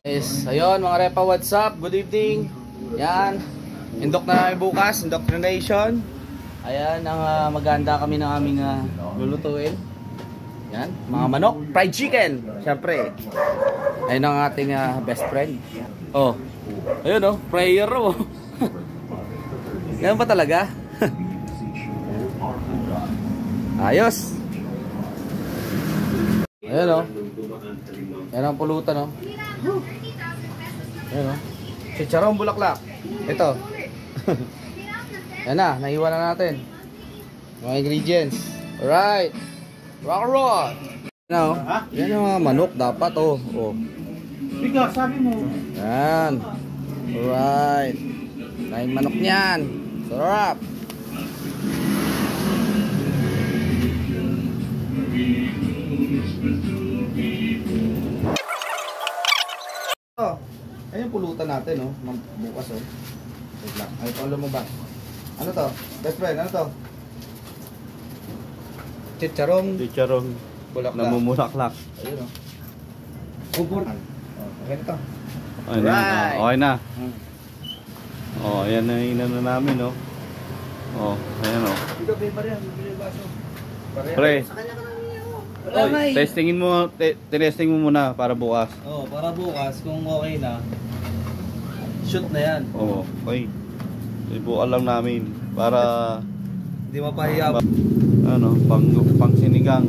Yes, ayun mga repa, what's up? Good evening. Yan, indok na namin bukas, indoctrination. Ayan, ang maganda kami ng aming lulutuin. Yan, mga manok, fried chicken. Siyempre, ayun ang ating best friend. Oh, ayun oh, prayer oh. Yan ba talaga? Ayos. Ayun oh. Yan ang pulutan oh. Ayan o. Chicharong bulaklak. Ito. Yan na, naiwan na natin mga ingredients. Alright. Rock and roll. Yan o. Yan yung mga manok dapat o. Bigas, sabi mo. Yan. Alright. Lain manok niyan. Sarap. Ayun pulutan natin, oh. Bukas, oh. Wait lang. Ay, paulo mo ba? Ano to? Best friend, ano to? Chicharong bulaklak. Namumulaklak. Ayun, oh. Kubur. Okay na to. Okay na. Right. Okay na. Oh, ayan na inano namin, oh. Oh, ayan, oh. Dito, paper yan. Bibili baso. Pre. Sa kanya ka nang Oy, testingin mo, tinesting mo muna para bukas. oh, para bukas kung okay na. Shoot na yan. Oh, okay. Ibukan lang namin para Hindi mapahiya. ano, pang sinigang.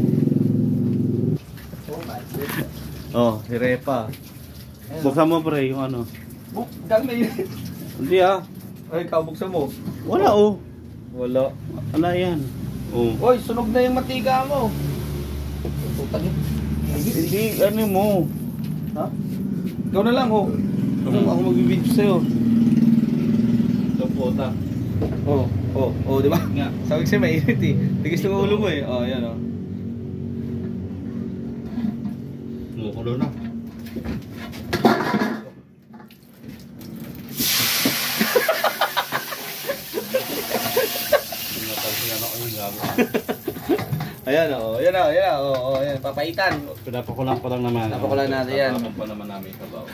Oh, si Repa. Buksan mo pre yung ano. Dami na yun. Hindi ah. Ay, kabuksan mo. Wala oh. Wala. Ano yan? Oh. Oy, sunog na yung matika mo. Putang yun. Hindi, ano mo? Ha? Ikaw na lang, oh. Ako magbibidyo sa'yo. Ito puta. Di ba? Nga. Sabi ko sa'yo, mainit eh. Tigis ng ulo mo eh. Oh, yan oh. Kumukulo na. Ayan oh, ayan, papaitan. Pinapakulang pa lang naman. Napakulang natin yan. Tapos pa naman namin kabaw.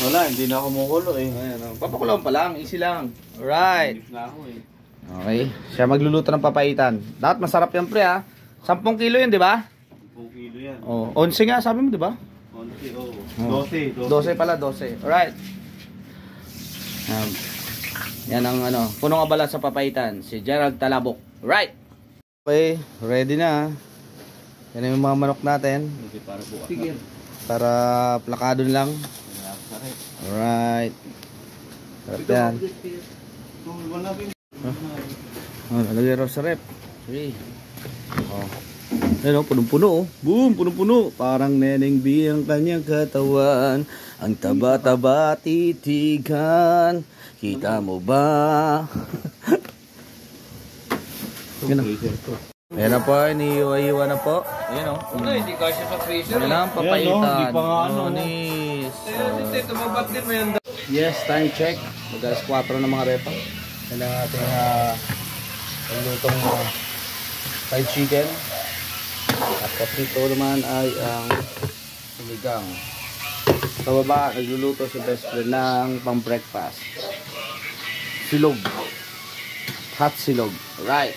Wala, hindi na ako kumukulo eh. Ayan oh, papakulang pa lang, easy lang. Alright. Hindi na ako eh. Okay, siya magluluto ng papaitan. Dapat masarap yan pre ha. 10 kilo yun, di ba? 10 kilo yan. Oh, 11 nga sabi mo, di ba? 11, oh. 12. 12 pala, 12. Alright. Yan ang ano, punong abala sa papaitan, si Gerald Talabok. Right. Okay, ready na. Yan yung mga manok natin. Hindi para bukas. Sige. Para plakado lang. Alright. Sarap yan. Nalagay raw sa rep. Sige. Oh. Ayan o, punong-puno oh. Boom, punong-puno. Parang Neneng B ang kanyang katawan. Ang taba-taba titigan. Kita mo ba? Ayan na po, iniiwa-iwa na po. Ayan o. Hindi kasi sa freezer. Ayan ang papaitan. Ayan, no? Di pa nga ano. Nis. Tumabat din mo yan. Yes, time check. Mag-alas 4 na mga repa. Yan ang ating lutong fried chicken. At kapito naman ay ang sinigang. Sa baba, nagluluto si best friend ng pang-breakfast. Silog. Hot silog. Right.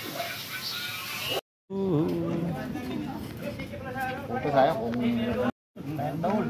Ito sayang kung taol.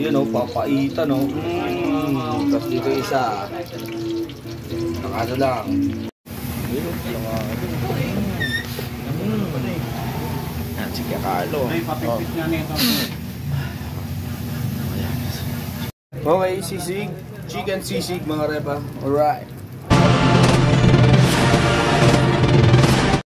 Yan o, papaitan o. Tapos dito isa. Nakano lang. Yan, sige Carlo. Okay, sisig. Chicken sisig mga repa. Alright.